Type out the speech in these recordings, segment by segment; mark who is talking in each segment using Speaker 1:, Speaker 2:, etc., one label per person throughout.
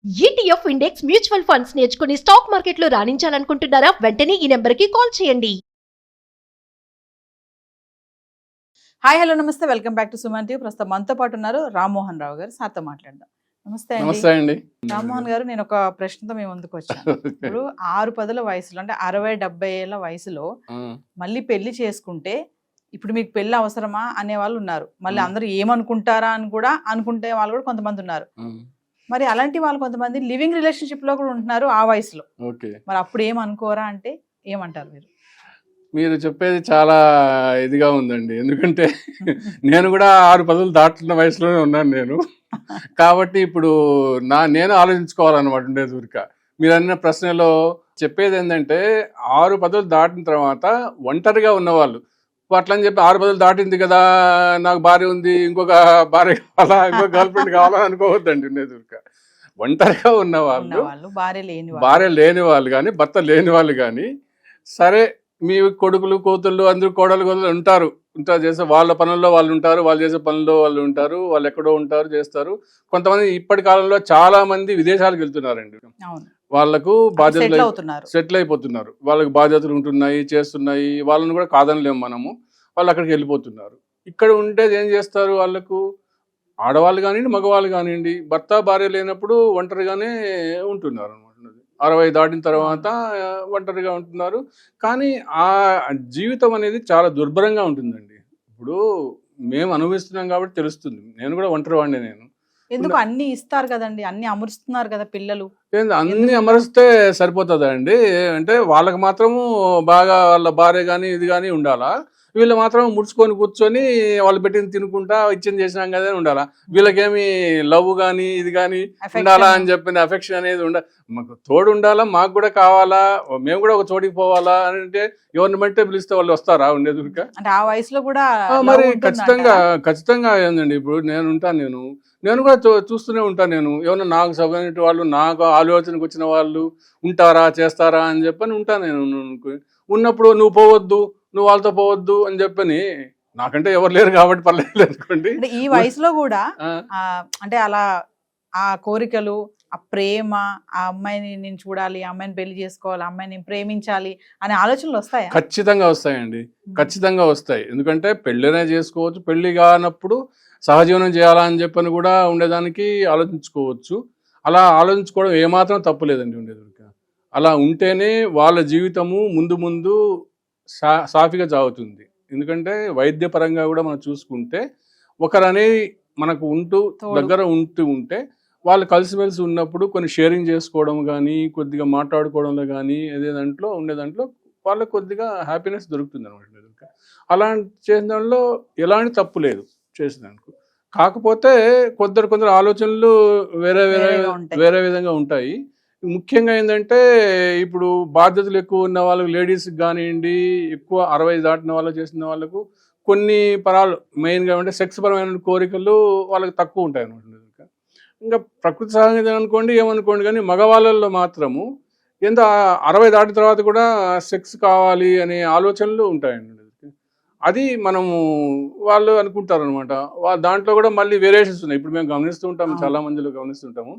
Speaker 1: ETF index mutual funds నేర్చుకుని stock మార్కెట్లో రాణించాలనుకుంటున్నారా? వెంటనే ఈ నెంబర్కి కాల్ చేయండి.
Speaker 2: హాయ్ హలో నమస్తే, welcome back to Suman TV. ప్రస్తుతం మనతో పాటు ఉన్నారు రామ్మోహన్ రావు గారు. సార్తో మాట్లాడదాం. నమస్తే
Speaker 3: అండి.
Speaker 2: రామ్మోహన్ గారు, నేను ఒక ప్రశ్నతో మేము ముందుకు వచ్చాను. ఇప్పుడు 6-10 వయసులో, అంటే 60-70 ఏళ్ళ వయసులో మళ్ళీ పెళ్లి చేసుకుంటే ఇప్పుడు మీకు పెళ్లి అవసరమా అనే వాళ్ళు ఉన్నారు. మళ్ళీ అందరూ ఏమనుకుంటారా అని కూడా అనుకుంటే వాళ్ళు కూడా కొంతమంది ఉన్నారు. మరి అలాంటి వాళ్ళు కొంతమంది లివింగ్ రిలేషన్షిప్ లో కూడా ఉంటున్నారు ఆ వయసులో. మరి అప్పుడు ఏమనుకోరా అంటే ఏమంటారు మీరు?
Speaker 3: మీరు చెప్పేది చాలా ఇదిగా ఉందండి. ఎందుకంటే నేను కూడా 6-10 దాటుతున్న వయసులోనే ఉన్నాను నేను. కాబట్టి ఇప్పుడు నేను ఆలోచించుకోవాలన్నమాట ఉండేది ఊరిక. మీరు అన్న ప్రశ్నలో చెప్పేది ఏంటంటే 6-10 దాటిన తర్వాత ఒంటరిగా ఉన్నవాళ్ళు అట్లని చెప్పి 6-10 దాటింది కదా, నాకు భార్య ఉంది, ఇంకొక భార్య కావాలా, ఇంకొక గర్ల్ ఫ్రెండ్ కావాలా అనుకోవద్దండి ఉండేది ఊరిక. ఒంటరిగా ఉన్నవాళ్ళు, భార్య లేని వాళ్ళు కానీ భర్త లేని వాళ్ళు కానీ, సరే మీ కొడుకులు కూతుళ్ళు అందరూ కోడలు ఉంటారు చేసే వాళ్ళ పనుల్లో వాళ్ళు ఉంటారు, వాళ్ళు చేసే పనుల్లో వాళ్ళు ఉంటారు, వాళ్ళు ఎక్కడో ఉంటారు చేస్తారు. కొంతమంది ఇప్పటి కాలంలో చాలా మంది విదేశాలకు వెళ్తున్నారండి. వాళ్ళకు బాధ్యతలు సెటిల్ అయిపోతున్నారు, వాళ్ళకి బాధ్యతలు ఉంటున్నాయి, చేస్తున్నాయి, వాళ్ళని కూడా కాదనలేము మనము. వాళ్ళు అక్కడికి వెళ్ళిపోతున్నారు. ఇక్కడ ఉండేది ఏం చేస్తారు, వాళ్ళకు ఆడవాళ్ళు కానివ్వండి మగవాళ్ళు కానివ్వండి భర్త భార్య లేనప్పుడు ఒంటరిగానే ఉంటున్నారు అనమాట. 60 దాటిన తర్వాత ఒంటరిగా ఉంటున్నారు. కానీ ఆ జీవితం అనేది చాలా దుర్భరంగా ఉంటుందండి. ఇప్పుడు మేము అనుభవిస్తున్నాం కాబట్టి తెలుస్తుంది. నేను కూడా ఒంటరి వాడిని. నేను
Speaker 2: ఎందుకు అన్ని ఇస్తారు కదండి, అన్ని అమరుస్తున్నారు కదా పిల్లలు.
Speaker 3: అన్ని అమరిస్తే సరిపోతుందా అండి? అంటే వాళ్ళకి మాత్రము బాగా వాళ్ళ భార్య కానీ ఇది కానీ ఉండాలా, వీళ్ళు మాత్రం ముడుచుకొని కూర్చొని వాళ్ళు పెట్టింది తినుకుంటా ఇచ్చింది చేసినాం కదా అని ఉండాలా? వీళ్ళకేమి లవ్ కానీ ఇది కానీ ఉండాలా అని చెప్పిన అఫెక్షన్ అనేది మాకు తోడు ఉండాలా, మాకు కూడా కావాలా, మేము కూడా ఒక చోటికి పోవాలా అని అంటే ఎవరిని బట్టే పిలిస్తే వాళ్ళు వస్తారా ఉండేది
Speaker 2: అంటే ఆ వయసులో కూడా?
Speaker 3: మరి ఖచ్చితంగా ఏందండి. ఇప్పుడు నేను కూడా చూస్తూనే ఉంటాను. నేను ఏమన్నా నాకు సగం వాళ్ళు, నాకు ఆలోచనకు వచ్చిన వాళ్ళు ఉంటారా చేస్తారా అని చెప్పని ఉంటాను. నేను ఉన్నప్పుడు నువ్వు పోవద్దు, నువ్వు వాళ్ళతో పోవద్దు అని చెప్పని, నాకంటే ఎవరు లేరు కాబట్టి పర్లేదు అనుకోండి.
Speaker 2: ఈ వయసులో కూడా అంటే అలా ఆ కోరికలు, ఆ ప్రేమ, ఆ అమ్మాయిని నేను చూడాలి, ఆ అమ్మాయిని పెళ్లి చేసుకోవాలి, ఆ అమ్మాయిని ప్రేమించాలి అనే ఆలోచనలు వస్తాయా?
Speaker 3: ఖచ్చితంగా వస్తాయండి, ఖచ్చితంగా వస్తాయి. ఎందుకంటే పెళ్ళినే చేసుకోవచ్చు, పెళ్లి కానప్పుడు సహజీవనం చేయాలా అని చెప్పని కూడా ఉండేదానికి ఆలోచించుకోవచ్చు. అలా ఆలోచించుకోవడం ఏమాత్రం తప్పులేదండి ఉండేది. అలా ఉంటేనే వాళ్ళ జీవితము ముందు సాఫీగా సాగుతుంది. ఎందుకంటే వైద్యపరంగా కూడా మనం చూసుకుంటే ఒకరనేది మనకు దగ్గర ఉంటే వాళ్ళు కలిసిమెలిసి ఉన్నప్పుడు కొన్ని షేరింగ్ చేసుకోవడం కానీ, కొద్దిగా మాట్లాడుకోవడంలో కానీ, ఉండే దాంట్లో వాళ్ళకు కొద్దిగా హ్యాపీనెస్ దొరుకుతుంది అనమాట. అలా చేసిన దాంట్లో ఎలాంటి తప్పు లేదు చేసినందుకు. కాకపోతే కొందరు ఆలోచనలు వేరే విధంగా ఉంటాయి. ముఖ్యంగా ఏంటంటే ఇప్పుడు బాధ్యతలు ఎక్కువ ఉన్న వాళ్ళకు, లేడీస్కి కానివ్వండి, ఎక్కువ 60 దాటిన వాళ్ళు చేసిన వాళ్ళకు కొన్ని పరాలు మెయిన్గా అంటే సెక్స్ పరమైన కోరికలు వాళ్ళకి తక్కువ ఉంటాయి అనమాట. ఇంకా ప్రకృతి సహజంగా ఏమనుకోండి కానీ మగవాళ్ళల్లో మాత్రము ఎంత 60 దాటిన తర్వాత కూడా సెక్స్ కావాలి అనే ఆలోచనలు ఉంటాయండి. అది మనము వాళ్ళు అనుకుంటారు అనమాట. దాంట్లో కూడా మళ్ళీ వేరియేషన్స్ ఉన్నాయి. ఇప్పుడు మేము గమనిస్తూ ఉంటాము, చాలా మందిలో గమనిస్తుంటాము.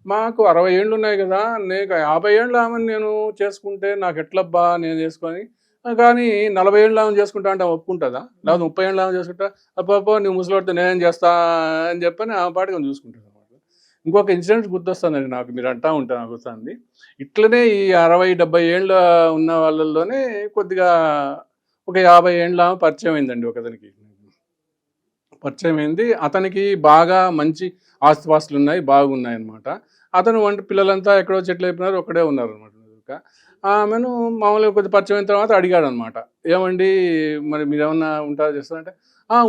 Speaker 3: మాకు 60 ఏళ్ళు ఉన్నాయి కదా, నేను 50 ఏళ్ళు ఆమెను నేను చేసుకుంటే నాకు ఎట్లబ్బా నేను చేసుకొని, కానీ 40 ఏళ్ళు ఆమెను చేసుకుంటా అంటే ఒప్పుకుంటుందా? లేకపోతే 30 ఏళ్ళు ఆమె చేసుకుంటా, అబ్బా నువ్వు ముసలిపడితే నేనేం చేస్తా అని చెప్పని ఆ పాటికి చూసుకుంటాను అనమాట. ఇంకొక ఇన్సిడెంట్ గుర్తొస్తుందండి నాకు, మీరు అంటా ఉంటాను నాకు వస్తుంది. ఇట్లనే ఈ 60-70 ఏళ్ళ ఉన్న వాళ్ళల్లోనే కొద్దిగా ఒక 50 ఏళ్ళ పరిచయం అయిందండి. ఒకతనికి పరిచయం అయింది. అతనికి బాగా మంచి ఆస్తిపాస్తులు ఉన్నాయి, బాగున్నాయి అనమాట. అతను పిల్లలంతా ఎక్కడో చెట్లు అయిపోయినారు, ఒక్కడే ఉన్నారు అనమాట. ఆమెను మామూలుగా కొద్ది పరిచయం అయిన తర్వాత అడిగాడు అనమాట, ఏమండి మరి మీరేమన్నా ఉంటారా చేస్తారంటే,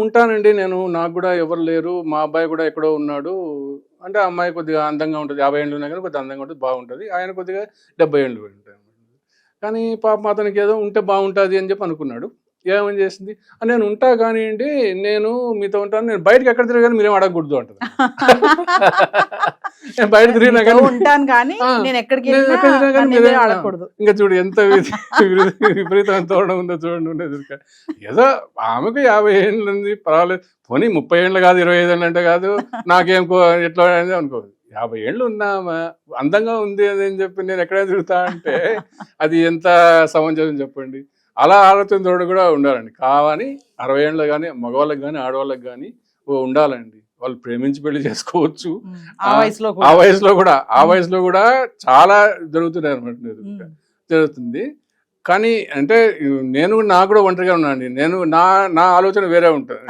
Speaker 3: ఉంటానండి నేను, నాకు కూడా ఎవరు లేరు, మా అబ్బాయి కూడా ఎక్కడో ఉన్నాడు అంటే, ఆ అమ్మాయి కొద్దిగా అందంగా ఉంటుంది, 50 ఏళ్ళు ఉన్నాయి కానీ కొద్దిగా అందంగా ఉంటుంది, బాగుంటుంది. ఆయన కొద్దిగా 70 ఏళ్ళు ఉంటాయి. కానీ పాపం అతనికి ఏదో ఉంటే బాగుంటుంది అని చెప్పి అనుకున్నాడు. ఏమని చేసింది, నేను ఉంటా కానివ్వండి, నేను మీతో ఉంటాను, నేను బయటకు ఎక్కడ తిరిగాను మీరేం అడగకూడదు అంటుంది. నేను బయట తిరిగినా కానీ ఇంకా చూడు ఎంత విపరీతం తోడడం ఉందో చూడండి. ఏదో ఆమెకు 50 ఏళ్ళు ఉంది, పర్వాలేదు, పోనీ 30 ఏళ్ళు కాదు, 25 ఏళ్ళు అంటే కాదు, నాకేం ఎట్లా అనుకోదు. 50 ఏళ్ళు ఉన్నామా అందంగా ఉంది అని చెప్పి నేను ఎక్కడైనా తిరుగుతా అంటే అది ఎంత సమంజసం చెప్పండి. అలా ఆలోచనతోడు కూడా ఉండాలండి. కావని 60 ఏళ్ళు కానీ మగవాళ్ళకి కానీ ఆడవాళ్ళకి కానీ ఉండాలండి. వాళ్ళు ప్రేమించి పెళ్లి చేసుకోవచ్చు.
Speaker 2: ఆ వయసులో
Speaker 3: ఆ వయసులో కూడా చాలా జరుగుతున్నాయి అనమాట, జరుగుతుంది. కానీ అంటే నాకు కూడా ఒంటరిగా ఉన్నానండి. నా ఆలోచన వేరే ఉంటుంది.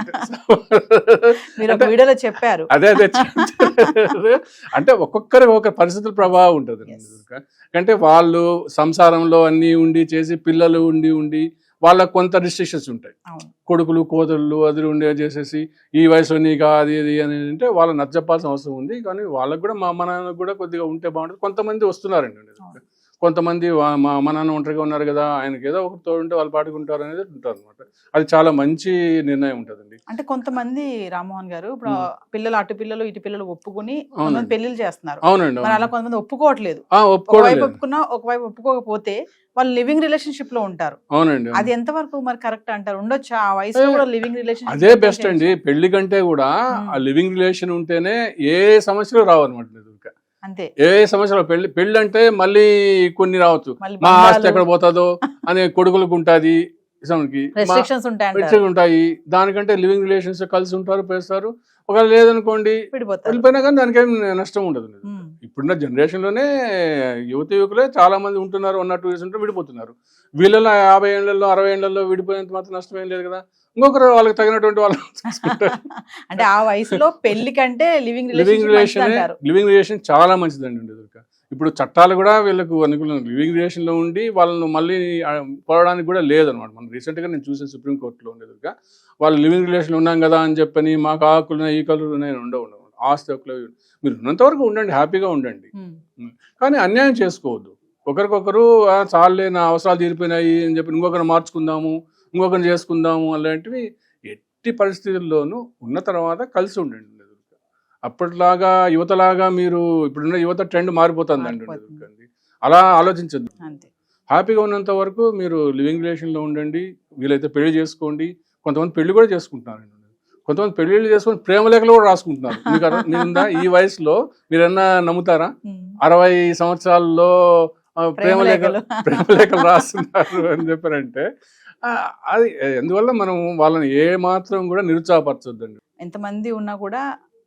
Speaker 2: చెప్పారు
Speaker 3: అదే అంటే ఒక్కొక్కరికి ఒక పరిస్థితుల ప్రభావం ఉంటుంది. అంటే వాళ్ళు సంసారంలో అన్ని ఉండి చేసి పిల్లలు ఉండి వాళ్ళకు కొంత రిస్ట్రిక్షన్స్ ఉంటాయి. కొడుకులు కోతలు అది ఉండే చేసేసి ఈ వయసులో నీకు అది ఇది అని అంటే వాళ్ళని నచ్చజెప్పాల్సిన అవసరం ఉంది. కానీ వాళ్ళకు కూడా మా అమ్మ నాన్నకు కూడా కొద్దిగా ఉంటే బాగుంటుంది. కొంతమంది వస్తున్నారండి, కొంతమంది మా అమ్మ నాన్న ఒంటరిగా ఉన్నారు కదా, ఆయనకి ఏదో ఒకటి తోడుంటే వాళ్ళు పాడుకుంటారు అనేది ఉంటారు అనమాట. అది చాలా మంచి నిర్ణయం ఉంటుందండి.
Speaker 2: అంటే కొంతమంది రామ్మోహన్ గారు ఇప్పుడు పిల్లలు అటు పిల్లలు ఇటు పిల్లలు ఒప్పుకుని పెళ్లిళ్ళు చేస్తున్నారు.
Speaker 3: అవునండి.
Speaker 2: అలా కొంతమంది ఒప్పుకోవట్లేదు. ఒకవైపు ఒప్పుకున్నా ఒకవైపు ఒప్పుకోకపోతే వాళ్ళు లివింగ్ రిలేషన్షిప్ లో ఉంటారు.
Speaker 3: అవునండి.
Speaker 2: అది ఎంత వరకు మరి కరెక్ట్ అంటారు? ఉండొచ్చా ఆ వయసులో కూడా లివింగ్ రిలేషన్?
Speaker 3: అదే బెస్ట్ అండి. పెళ్లి కంటే కూడా ఆ లివింగ్ రిలేషన్ ఉంటేనే ఏ సమస్యలు రావు అనమాట.
Speaker 2: అంతే,
Speaker 3: ఏ సమస్యలు పెళ్లి అంటే మళ్ళీ కొన్ని రావచ్చు. మా ఆస్తి ఎక్కడ పోతుందో అనే కొడుకులకు ఉంటుంది,
Speaker 2: రెస్ట్రిక్షన్స్
Speaker 3: ఉంటాయి. దానికంటే లివింగ్ రిలేషన్స్ కలిసి ఉంటారు, పేస్తారు. ఒకవేళ లేదనుకోండి వెళ్ళిపోయినా కానీ దానికి ఏం నష్టం ఉండదు. ఇప్పుడున్న జనరేషన్ లోనే యువకులే చాలా మంది ఉంటున్నారు, 1 or 2 years ఉంటే విడిపోతున్నారు. వీళ్ళలో 50 ఏళ్లలో 60 ఏళ్లలో విడిపోయినంత మాత్రం నష్టం ఏం లేదు కదా. ఇంకొకరు వాళ్ళకి తగినటువంటి వాళ్ళు
Speaker 2: అంటే ఆ వయసులో పెళ్లి కంటే లివింగ్
Speaker 3: రిలేషన్ చాలా మంచిదండి. ఇప్పుడు చట్టాలు కూడా వీళ్ళకు అనుకూలంగా లివింగ్ రిలేషన్ లో ఉండి వాళ్ళను మళ్ళీ పోవడానికి కూడా లేదనమాట. మనం రీసెంట్ గా నేను చూసాను సుప్రీంకోర్టులో ఉండేదిగా, వాళ్ళు లివింగ్ రిలేషన్ ఉన్నాం కదా అని చెప్పని మాకు ఆకులు ఈ కలు ఉండవు. ఆస్తి హక్కులు మీరు ఉన్నంత వరకు ఉండండి, హ్యాపీగా ఉండండి. కానీ అన్యాయం చేసుకోవద్దు. ఒకరికొకరు చాలే నా అవసరాలు తీరిపోయినాయి అని చెప్పి ఇంకొకరిని మార్చుకుందాము, ఇంకొకరిని చేసుకుందాము అలాంటివి ఎట్టి పరిస్థితుల్లోనూ ఉన్న తర్వాత కలిసి ఉండండి. అప్పటిలాగా యువతలాగా మీరు ఇప్పుడున్న యువత ట్రెండ్ మారిపోతుందండి. అలా ఆలోచించద్దు. హ్యాపీగా ఉన్నంత వరకు మీరు లివింగ్ రిలేషన్లో ఉండండి. వీలైతే పెళ్లి చేసుకోండి. కొంతమంది పెళ్లి కూడా చేసుకుంటున్నారండి. కొంతమంది పెళ్లిళ్ళు చేసుకొని ప్రేమలేఖలు కూడా రాసుకుంటున్నారు. మీరుందా ఈ వయసులో మీరన్నా నమ్ముతారా? 60 సంవత్సరాల్లో ప్రేమలేఖలు రాస్తున్నారు అని చెప్పారంటే అది ఎందువల్ల మనం వాళ్ళని ఏ మాత్రం కూడా నిరుత్సాహపరచొద్దండి.
Speaker 2: ఎంతమంది ఉన్నా కూడా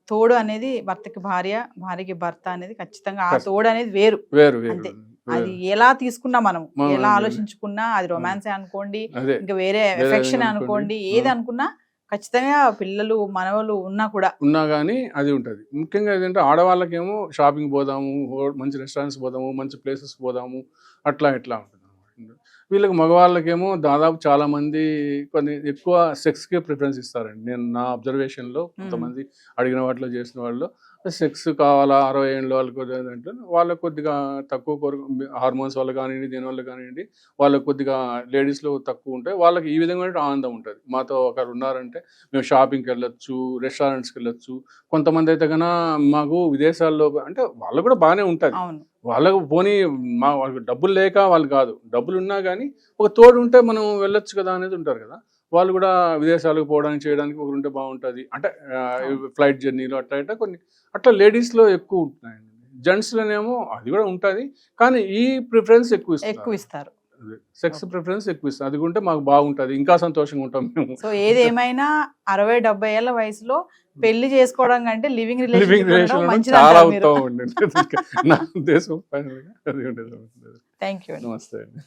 Speaker 2: తోడు అనేది భర్తకి భార్య, భార్యకి భర్త అనేది ఖచ్చితంగా ఆ తోడు అనేది వేరు అంతే. అది ఎలా తీసుకున్నా మనం ఎలా ఆలోచించుకున్నా అది రొమాన్సే అనుకోండి, ఇంకా వేరే ఎఫెక్షన్ అనుకోండి, ఏది అనుకున్నా ఖచ్చితంగా పిల్లలు మనవలు ఉన్నా
Speaker 3: కానీ అది ఉంటుంది. ముఖ్యంగా ఏంటంటే ఆడవాళ్ళకేమో షాపింగ్ పోదాము, మంచి రెస్టారెంట్స్ పోదాము, మంచి ప్లేసెస్ పోదాము, అట్లా ఉంటుంది. వీళ్ళకి మగవాళ్ళకేమో దాదాపు చాలా మంది కొన్ని ఎక్కువ సెక్స్కే ప్రిఫరెన్స్ ఇస్తారండి. నేను నా అబ్జర్వేషన్లో కొంతమంది అడిగిన వాటిలో చేసిన వాళ్ళు సెక్స్ కావాలా 60 ఏళ్ళ వాళ్ళకి అంటే వాళ్ళకి కొద్దిగా తక్కువ హార్మోన్స్ వల్ల కానివ్వండి, దీనివల్ల కానివ్వండి వాళ్ళకి కొద్దిగా లేడీస్లో తక్కువ ఉంటాయి. వాళ్ళకి ఈ విధంగా ఆనందం ఉంటుంది. మాతో ఒకరు ఉన్నారంటే మేము షాపింగ్కి వెళ్ళొచ్చు, రెస్టారెంట్స్కి వెళ్ళొచ్చు. కొంతమంది అయితే కన్నా మాకు విదేశాల్లో అంటే వాళ్ళు కూడా బాగానే ఉంటుంది. వాళ్ళకు పోనీ వాళ్ళకి డబ్బులు లేక వాళ్ళు కాదు, డబ్బులు ఉన్నా కానీ ఒక తోడు ఉంటే మనం వెళ్ళొచ్చు కదా అనేది ఉంటారు కదా. వాళ్ళు కూడా విదేశాలకు పోవడానికి చేయడానికి ఒకరు ఉంటే బాగుంటుంది. అంటే ఫ్లైట్ జర్నీలు అట్లా కొన్ని అట్లా లేడీస్లో ఎక్కువ ఉంటున్నాయండి. జెంట్స్లోనేమో అది కూడా ఉంటుంది, కానీ ఈ ప్రిఫరెన్స్ ఎక్కువ ఇస్తారు. సెక్స్ ప్రిఫరెన్స్ ఎక్కువ ఇస్తారు. అది ఉంటే మాకు బాగుంటుంది, ఇంకా సంతోషంగా ఉంటాం మేము.
Speaker 2: సో ఏదేమైనా 60-70 ఏళ్ల వయసులో పెళ్లి చేసుకోవడం కంటే లివింగ్ రిలేషన్
Speaker 3: చాలా ఉత్తమం అండి నా ఉద్దేశం.
Speaker 2: Thank you.
Speaker 3: నమస్తే అండి.